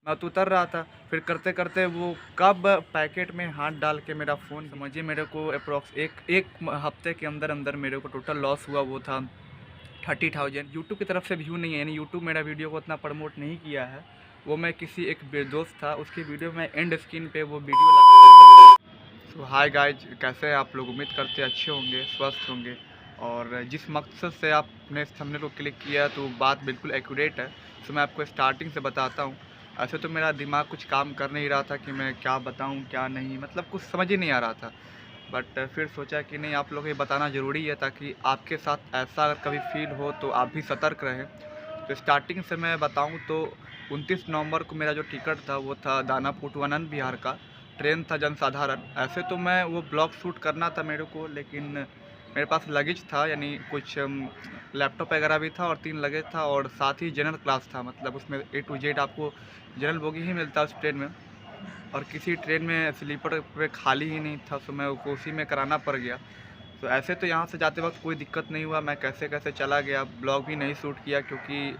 मैं तो उतर रहा था, फिर करते करते वो कब पैकेट में हाथ डाल के मेरा फ़ोन, समझिए मेरे को अप्रॉक्स एक एक हफ्ते के अंदर अंदर मेरे को टोटल लॉस हुआ, वो था 30,000। यूट्यूब की तरफ से व्यू नहीं है, यानी यूट्यूब मेरा वीडियो को उतना प्रमोट नहीं किया है। वो मैं किसी एक दोस्त था, उसकी वीडियो में एंड स्क्रीन पे वो वीडियो लगा। तो हाय गाइज, कैसे हैं आप लोग? उम्मीद करते अच्छे होंगे, स्वस्थ होंगे। और जिस मकसद से आपने इस थंबनेल को क्लिक किया तो बात बिल्कुल एक्यूरेट है। तो मैं आपको स्टार्टिंग से बताता हूँ। ऐसे तो मेरा दिमाग कुछ काम कर नहीं रहा था कि मैं क्या बताऊँ क्या नहीं, मतलब कुछ समझ ही नहीं आ रहा था। बट फिर सोचा कि नहीं, आप लोग ये बताना ज़रूरी है ताकि आपके साथ ऐसा अगर कभी फील हो तो आप भी सतर्क रहें। तो स्टार्टिंग से मैं बताऊं तो 29 नवंबर को मेरा जो टिकट था वो था दानापुर टू आनंद विहार का। ट्रेन था जनसाधारण। ऐसे तो मैं वो ब्लॉग शूट करना था मेरे को, लेकिन मेरे पास लगेज था, यानी कुछ लैपटॉप वगैरह भी था और 3 लगेज था, और साथ ही जनरल क्लास था, मतलब उसमें ए टू जेड आपको जनरल बोगी ही मिलता है उस ट्रेन में। और किसी ट्रेन में स्लीपर पे खाली ही नहीं था, तो मैं उसको उसी में कराना पड़ गया। तो ऐसे तो यहाँ से जाते वक्त कोई दिक्कत नहीं हुआ, मैं कैसे कैसे चला गया, ब्लॉग भी नहीं शूट किया क्योंकि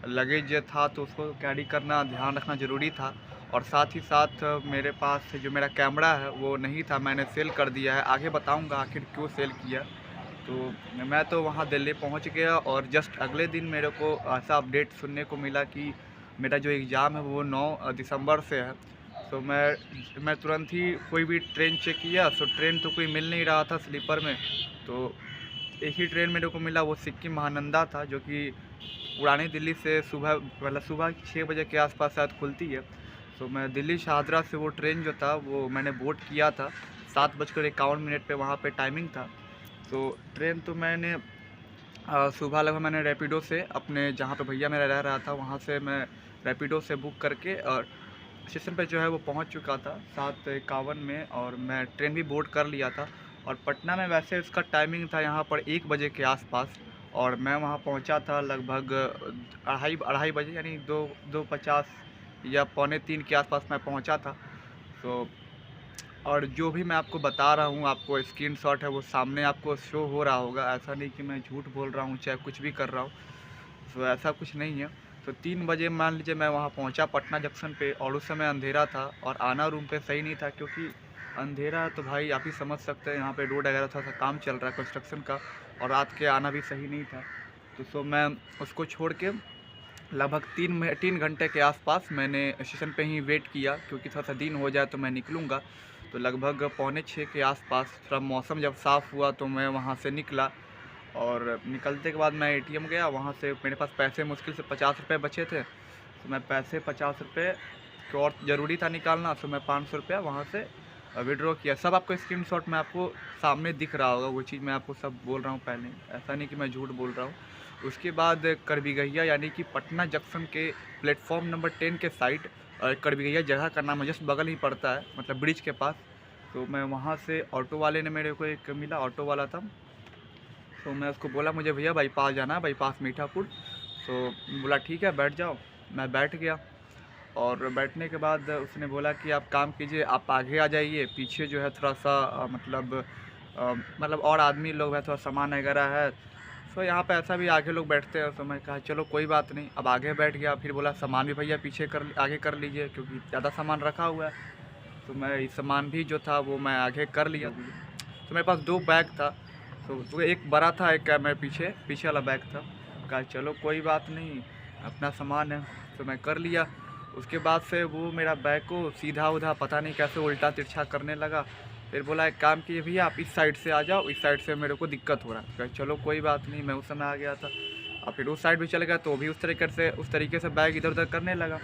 लगेज था तो उसको कैरी करना, ध्यान रखना ज़रूरी था। और साथ ही साथ मेरे पास जो मेरा कैमरा है वो नहीं था, मैंने सेल कर दिया है। आगे बताऊँगा आखिर क्यों सेल किया। तो मैं तो वहाँ दिल्ली पहुँच गया और जस्ट अगले दिन मेरे को ऐसा अपडेट सुनने को मिला कि मेरा जो एग्ज़ाम है वो 9 दिसंबर से है। तो मैं तुरंत ही कोई भी ट्रेन चेक किया, तो ट्रेन तो कोई मिल नहीं रहा था स्लीपर में। तो एक ही ट्रेन मेरे को मिला, वो सिक्किम महानंदा था, जो कि पुरानी दिल्ली से सुबह, मतलब सुबह 6 बजे के आसपास शायद खुलती है। तो मैं दिल्ली शाहदरा से वो ट्रेन जो था वो मैंने बोर्ड किया था। 7:51 पे वहाँ पे टाइमिंग था। तो ट्रेन तो मैंने सुबह लगभग मैंने रैपिडो से अपने जहाँ पे भैया मेरा रह रहा था वहाँ से मैं रैपिडो से बुक करके और स्टेशन पे जो है वो पहुँच चुका था 7:51 में, और मैं ट्रेन भी बोर्ड कर लिया था। और पटना में वैसे इसका टाइमिंग था यहाँ पर 1 बजे के आसपास, और मैं वहाँ पहुँचा था लगभग अढ़ाई अढ़ाई बजे, यानी 2:50 या पौने 3 के आसपास मैं पहुँचा था। तो और जो भी मैं आपको बता रहा हूँ, आपको स्क्रीनशॉट है वो सामने आपको शो हो रहा होगा। ऐसा नहीं कि मैं झूठ बोल रहा हूँ चाहे कुछ भी कर रहा हूँ, तो ऐसा कुछ नहीं है। तो 3 बजे मान लीजिए मैं वहाँ पहुँचा पटना जंक्शन पे, और उस समय अंधेरा था और आना रूम पे सही नहीं था, क्योंकि अंधेरा तो भाई आप ही समझ सकते हैं, यहाँ पे रोड वगैरह थोड़ा सा काम चल रहा है कंस्ट्रक्शन का, और रात के आना भी सही नहीं था। तो मैं उसको छोड़ के लगभग 3 घंटे के आसपास मैंने स्टेशन पे ही वेट किया, क्योंकि थोड़ा सा दिन हो जाए तो मैं निकलूँगा। तो लगभग पौने 6 के आसपास थोड़ा मौसम जब साफ़ हुआ तो मैं वहाँ से निकला, और निकलते के बाद मैं एटीएम गया। वहाँ से मेरे पास पैसे मुश्किल से 50 रुपये बचे थे, तो मैं पैसे 50 रुपये को और ज़रूरी था निकालना, तो मैं 500 रुपया वहाँ से विड्रॉ किया। सब आपको स्क्रीनशॉट में आपको सामने दिख रहा होगा, वो चीज़ मैं आपको सब बोल रहा हूँ पहले, ऐसा नहीं कि मैं झूठ बोल रहा हूँ। उसके बाद करबीघैया, यानी कि पटना जंक्शन के प्लेटफॉर्म नंबर 10 के साइड करबीघैया जगह का नाम है, जस्ट बगल ही पड़ता है, मतलब ब्रिज के पास। तो मैं वहाँ से ऑटो वाले ने मेरे को एक मिला, ऑटो वाला था। तो मैं उसको बोला मुझे भैया बाईपास जाना है, बाईपास मीठापुर। तो बोला ठीक है बैठ जाओ। मैं बैठ गया, और बैठने के बाद उसने बोला कि आप काम कीजिए, आप आगे आ जाइए, पीछे जो है थोड़ा सा मतलब और आदमी लोग हैं, थोड़ा सामान वगैरह है, तो यहाँ पे ऐसा भी आगे लोग बैठते हैं। तो मैं कहा चलो कोई बात नहीं, अब आगे बैठ गया। फिर बोला सामान भी भैया पीछे आगे कर लीजिए, क्योंकि ज़्यादा सामान रखा हुआ है। तो मैं सामान भी जो था वो मैं आगे कर लिया। तो मेरे पास 2 बैग था, तो एक बड़ा था, एक मैं पीछे वाला बैग था। कहा चलो कोई बात नहीं, अपना सामान है, तो मैं कर लिया। उसके बाद से वो मेरा बैग को सीधा उधा पता नहीं कैसे उल्टा तिरछा करने लगा। फिर बोला एक काम कीजिए भैया आप इस साइड से आ जाओ, इस साइड से मेरे को दिक्कत हो रहा है। कहा चलो कोई बात नहीं, मैं उस समय आ गया था। और फिर उस साइड भी चले गया, तो भी उस तरीके से बैग इधर उधर करने लगा।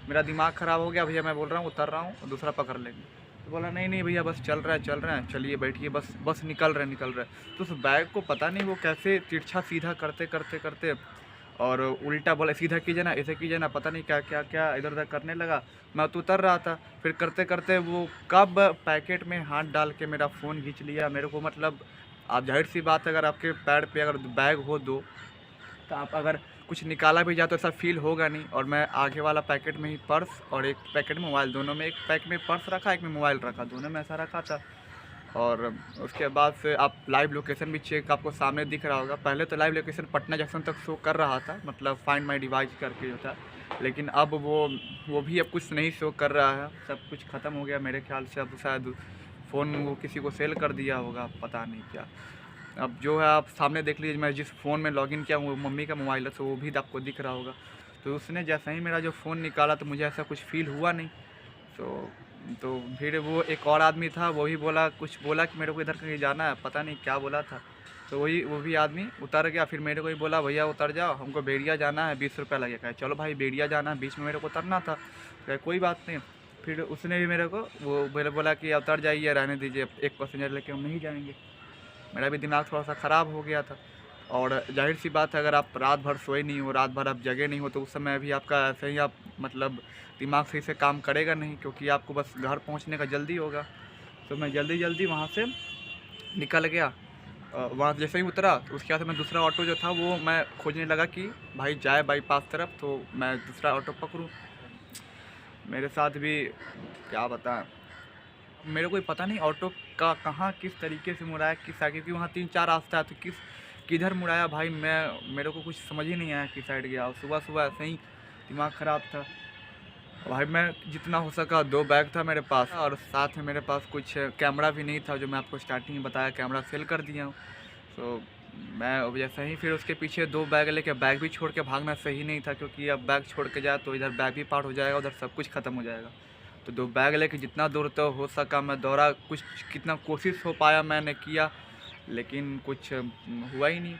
मेरा दिमाग ख़राब हो गया, भैया मैं बोल रहा हूँ उतर रहा हूँ, दूसरा पकड़ लेंगे। तो बोला नहीं नहीं भैया बस चल रहा है, चलिए बैठिए, बस बस निकल रहे हैं। तो उस बैग को पता नहीं वो कैसे तिरछा सीधा करते करते करते, और उल्टा बोला सीधा कीजिए ना, ऐसे कीजिए ना, पता नहीं क्या क्या क्या इधर उधर करने लगा। मैं तो उतर रहा था, फिर करते करते वो कब पैकेट में हाथ डाल के मेरा फ़ोन खींच लिया मेरे को। मतलब आप जाहिर सी बात है, अगर आपके पैर पे अगर बैग हो दो, तो आप अगर कुछ निकाला भी जाए तो ऐसा फील होगा नहीं। और मैं आगे वाला पैकेट में ही पर्स और एक पैकेट में मोबाइल, दोनों में, एक पैक में पर्स रखा, एक में मोबाइल रखा, दोनों में ऐसा रखा था। और उसके बाद से आप लाइव लोकेशन भी चेक आपको सामने दिख रहा होगा। पहले तो लाइव लोकेशन पटना जंक्शन तक शो कर रहा था, मतलब फाइंड माई डिवाइस करके जो था। लेकिन अब वो भी अब कुछ नहीं शो कर रहा है, सब कुछ ख़त्म हो गया मेरे ख्याल से। अब शायद फ़ोन वो किसी को सेल कर दिया होगा, पता नहीं क्या। अब जो है आप सामने देख लीजिए, मैं जिस फ़ोन में लॉगिन किया वो मम्मी का मोबाइल है, तो वो भी आपको दिख रहा होगा। तो उसने जैसे ही मेरा जो फ़ोन निकाला तो मुझे ऐसा कुछ फ़ील हुआ नहीं। तो फिर वो एक और आदमी था, वो भी कुछ बोला कि मेरे को इधर कहीं जाना है, पता नहीं क्या बोला था। तो वो भी आदमी उतर गया, फिर मेरे को ही बोला भैया उतर जाओ, हमको बेड़िया जाना है, 20 रुपये लगेगा। चलो भाई बेड़िया जाना है, बीच में मेरे को उतरना था। कहा कोई बात नहीं। फिर उसने भी मेरे को वो मेरे बोला कि उतर जाइए, रहने दीजिए, एक पैसेंजर लेके हम नहीं जाएंगे। मेरा भी दिमाग थोड़ा सा ख़राब हो गया था। और जाहिर सी बात है, अगर आप रात भर सोए नहीं हो, रात भर आप जगे नहीं हो, तो उस समय भी आपका ऐसे ही आप मतलब दिमाग सही से काम करेगा नहीं, क्योंकि आपको बस घर पहुंचने का जल्दी होगा। तो मैं जल्दी जल्दी वहाँ से निकल गया। वहाँ जैसे ही उतरा तो उसके बाद मैं दूसरा ऑटो जो था वो मैं खोजने लगा कि भाई जाए बाईपास तरफ, तो मैं दूसरा ऑटो पकड़ूँ। मेरे साथ भी क्या बताएं, मेरे को पता नहीं ऑटो का कहाँ किस तरीके से मुड़ाया, किस साइड, क्योंकि वहाँ 3-4 रास्ता है, तो किधर मुड़ाया भाई, मेरे को कुछ समझ ही नहीं आया किस साइड गया। और सुबह सुबह ऐसे ही दिमाग ख़राब था भाई। मैं जितना हो सका 2 बैग था मेरे पास, और साथ में मेरे पास कुछ कैमरा भी नहीं था, जो मैं आपको स्टार्टिंग में बताया, कैमरा सेल कर दिया हूँ। तो मैं जैसे ही फिर उसके पीछे 2 बैग लेके, बैग भी छोड़ के भागना सही नहीं था, क्योंकि अब बैग छोड़ के जाए तो इधर बैग भी पार हो जाएगा, उधर सब कुछ ख़त्म हो जाएगा। तो 2 बैग लेके जितना दूर तो हो सका मैं दौड़ा, कुछ कितना कोशिश हो पाया मैंने किया, लेकिन कुछ हुआ ही नहीं।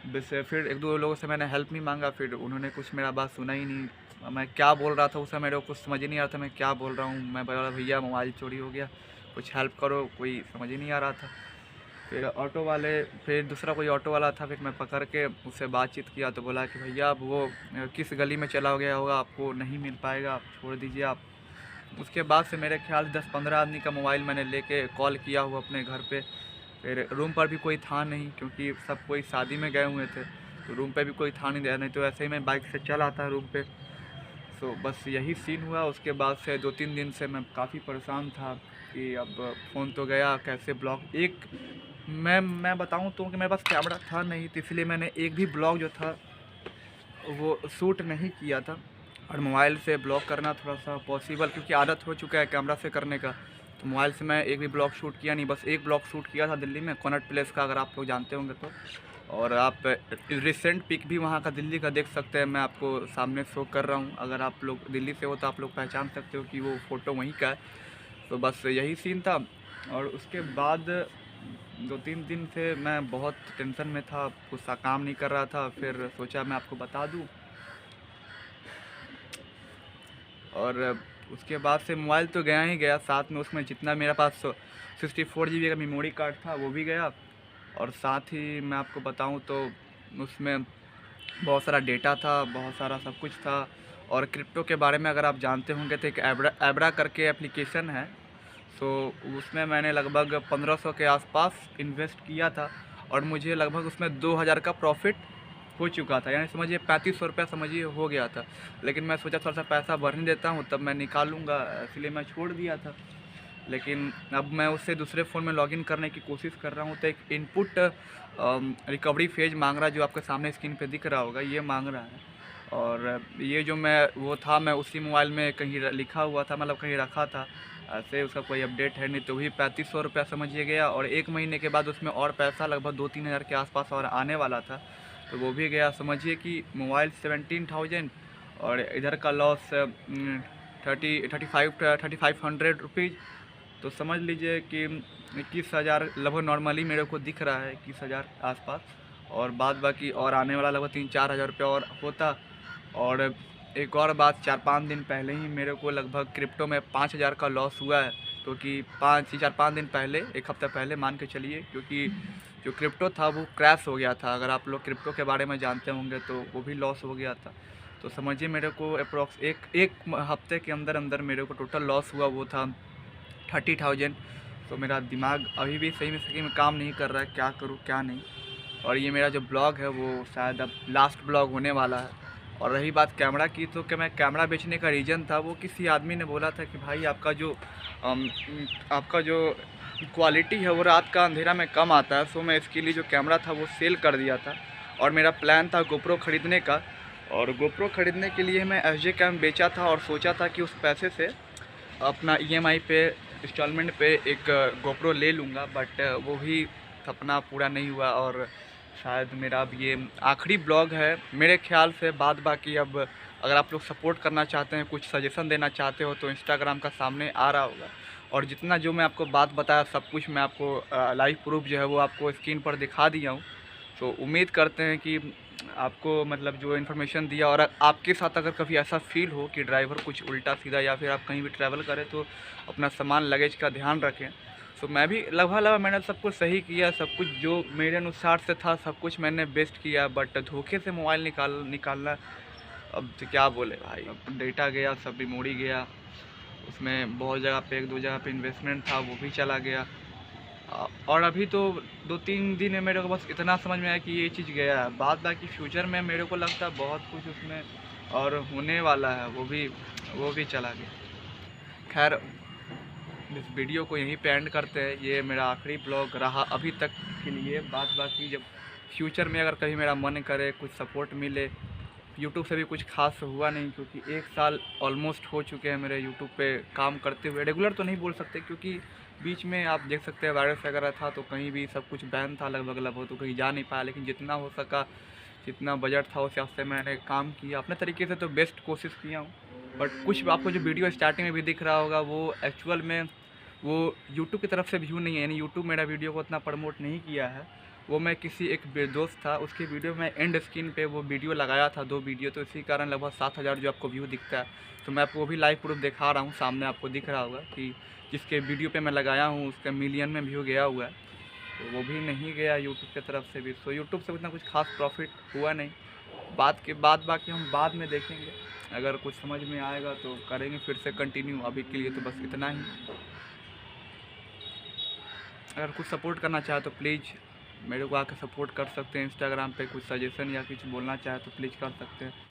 बस फिर 1-2 लोगों से मैंने हेल्प भी मांगा, फिर उन्होंने कुछ मेरा बात सुना ही नहीं। मैं क्या बोल रहा था उस समय, मेरे को कुछ समझ ही नहीं आ रहा था मैं क्या बोल रहा हूँ। मैं बोला भैया मोबाइल चोरी हो गया, कुछ हेल्प करो, कोई समझ ही नहीं आ रहा था। फिर दूसरा कोई ऑटो वाला था, फिर मैं पकड़ के उससे बातचीत किया, तो बोला कि भैया अब वो किस गली में चला गया होगा, आपको नहीं मिल पाएगा, आप छोड़ दीजिए आप। उसके बाद से मेरे ख्याल से 10-15 आदमी का मोबाइल मैंने लेके कॉल किया हुआ अपने घर पे। फिर रूम पर भी कोई था नहीं, क्योंकि सब कोई शादी में गए हुए थे, तो रूम पे भी कोई था नहीं तो ऐसे ही मैं बाइक से चल आता रूम पे। तो बस यही सीन हुआ। उसके बाद से 2-3 दिन से मैं काफ़ी परेशान था कि अब फ़ोन तो गया, कैसे ब्लॉग एक मैं बताऊं तो कि मेरे पास कैमरा था नहीं, तो इसलिए मैंने एक भी ब्लॉग जो था वो शूट नहीं किया था। और मोबाइल से ब्लॉग करना थोड़ा सा पॉसिबल, क्योंकि आदत हो चुका है कैमरा से करने का, तो मोबाइल से मैं एक भी ब्लॉग शूट किया नहीं। बस एक ब्लॉग शूट किया था दिल्ली में, कॉनॉट प्लेस का, अगर आप लोग जानते होंगे तो। और आप रिसेंट पिक भी वहाँ का दिल्ली का देख सकते हैं, मैं आपको सामने शो कर रहा हूँ। अगर आप लोग दिल्ली से हो तो आप लोग पहचान सकते हो कि वो फ़ोटो वहीं का है। तो बस यही सीन था। और उसके बाद 2-3 दिन से मैं बहुत टेंशन में था, कुछ सा काम नहीं कर रहा था, फिर सोचा मैं आपको बता दूँ। और उसके बाद से मोबाइल तो गया ही गया, साथ में उसमें जितना मेरे पास 64 GB का मेमोरी कार्ड था वो भी गया। और साथ ही मैं आपको बताऊं तो उसमें बहुत सारा डेटा था, बहुत सारा सब कुछ था। और क्रिप्टो के बारे में अगर आप जानते होंगे तो एक एब्रा करके एप्लीकेशन है, तो उसमें मैंने लगभग 1500 के आसपास इन्वेस्ट किया था, और मुझे लगभग उसमें 2000 का प्रॉफिट हो चुका था, यानी समझिए 3500 रुपया समझिए हो गया था। लेकिन मैं सोचा थोड़ा सा पैसा बढ़ने देता हूँ तब मैं निकालूंगा, इसलिए मैं छोड़ दिया था। लेकिन अब मैं उससे दूसरे फ़ोन में लॉगिन करने की कोशिश कर रहा हूँ, तो एक इनपुट रिकवरी फेज मांग रहा है, जो आपके सामने स्क्रीन पे दिख रहा होगा, ये मांग रहा है। और ये जो मैं उसी मोबाइल में कहीं लिखा हुआ था, मतलब कहीं रखा था, ऐसे उसका कोई अपडेट है नहीं, तो वही 3500 रुपया समझिए गया। और 1 महीने के बाद उसमें और पैसा लगभग 2-3 हज़ार के आसपास और आने वाला था, तो वो भी गया। समझिए कि मोबाइल 17,000 और इधर का लॉस 3500 रुपीज़। तो समझ लीजिए कि 21,000 लगभग नॉर्मली मेरे को दिख रहा है, 21,000 आसपास, और बाद बाकी और आने वाला लगभग 3-4 हज़ार रुपये और होता। और एक और बात, 4-5 दिन पहले ही मेरे को लगभग क्रिप्टो में 5,000 का लॉस हुआ है, क्योंकि 4-5 दिन पहले, एक हफ़्ता पहले मान के चलिए, क्योंकि जो क्रिप्टो था वो क्रैश हो गया था। अगर आप लोग क्रिप्टो के बारे में जानते होंगे तो वो भी लॉस हो गया था। तो समझिए मेरे को अप्रॉक्स एक हफ्ते के अंदर अंदर मेरे को टोटल लॉस हुआ वो था 30,000। तो मेरा दिमाग अभी भी सही में काम नहीं कर रहा है, क्या करूँ क्या नहीं। और ये मेरा जो ब्लॉग है वो शायद अब लास्ट ब्लॉग होने वाला है। और रही बात कैमरा की, तो कि मैं कैमरा बेचने का रीज़न था, वो किसी आदमी ने बोला था कि भाई आपका जो क्वालिटी है वो रात का अंधेरा में कम आता है, सो मैं इसके लिए जो कैमरा था वो सेल कर दिया था। और मेरा प्लान था गोप्रो ख़रीदने का, और गोप्रो ख़रीदने के लिए मैं एस जे कैम बेचा था और सोचा था कि उस पैसे से अपना EMI पे इंस्टॉलमेंट पे एक गोप्रो ले लूँगा, बट वो भी सपना पूरा नहीं हुआ। और शायद मेरा अब ये आखिरी ब्लॉग है मेरे ख्याल से। बाद बाकी अब अगर आप लोग सपोर्ट करना चाहते हैं, कुछ सजेशन देना चाहते हो, तो इंस्टाग्राम का सामने आ रहा होगा। और जितना जो मैं आपको बात बताया सब कुछ मैं आपको लाइव प्रूफ जो है वो आपको स्क्रीन पर दिखा दिया हूँ। तो उम्मीद करते हैं कि आपको मतलब जो इन्फॉर्मेशन दिया, और आपके साथ अगर कभी ऐसा फील हो कि ड्राइवर कुछ उल्टा सीधा या फिर आप कहीं भी ट्रैवल करें तो अपना सामान लगेज का ध्यान रखें। तो मैं भी लगभग मैंने सब कुछ सही किया, सब कुछ जो मेरे अनुसार से था सब कुछ मैंने बेस्ट किया। बट धोखे से मोबाइल निकालना, अब तो क्या बोले भाई, अब डेटा गया, सब मेमोरी गया, उसमें बहुत जगह पे 1-2 जगह पे इन्वेस्टमेंट था वो भी चला गया। और अभी तो 2-3 दिन में मेरे को बस इतना समझ में आया कि ये चीज़ गया है। बाद बाकी फ्यूचर में मेरे को लगता है बहुत कुछ उसमें और होने वाला है, वो भी चला गया। खैर, इस वीडियो को यहीं पे एंड करते हैं। ये मेरा आखिरी ब्लॉग रहा अभी तक के लिए। बाद बाकी जब फ्यूचर में अगर कभी मेरा मन करे, कुछ सपोर्ट मिले, यूट्यूब से भी कुछ खास हुआ नहीं, क्योंकि 1 साल ऑलमोस्ट हो चुके हैं मेरे यूट्यूब पे काम करते हुए। रेगुलर तो नहीं बोल सकते, क्योंकि बीच में आप देख सकते हैं वायरस वगैरह था, तो कहीं भी सब कुछ बैन था लगभग, तो कहीं जा नहीं पाया। लेकिन जितना हो सका, जितना बजट था उस हिसाब से मैंने काम किया अपने तरीके से, तो बेस्ट कोशिश किया हूँ। बट कुछ आपको जो वीडियो स्टार्टिंग में भी दिख रहा होगा वो एक्चुअल में वो यूट्यूब की तरफ से व्यू नहीं है, यानी यूट्यूब मेरा वीडियो को उतना प्रमोट नहीं किया है। वो मैं किसी एक दोस्त था उसकी वीडियो में एंड स्क्रीन पे वो वीडियो लगाया था, 2 वीडियो, तो इसी कारण लगभग 7000 जो आपको व्यू दिखता है। तो मैं आपको वो भी लाइव प्रूफ दिखा रहा हूँ, सामने आपको दिख रहा होगा कि जिसके वीडियो पे मैं लगाया हूँ उसका मिलियन में व्यू गया हुआ है। तो वो भी नहीं गया यूट्यूब की तरफ से भी। तो यूट्यूब से उतना कुछ खास प्रॉफिट हुआ नहीं। बाद बाकी हम बाद में देखेंगे, अगर कुछ समझ में आएगा तो करेंगे फिर से कंटिन्यू। अभी के लिए तो बस इतना ही। अगर कुछ सपोर्ट करना चाहे तो प्लीज़ मेरे को आकर सपोर्ट कर सकते हैं। इंस्टाग्राम पे कुछ सजेशन या कुछ बोलना चाहे तो प्लीज़ कर सकते हैं।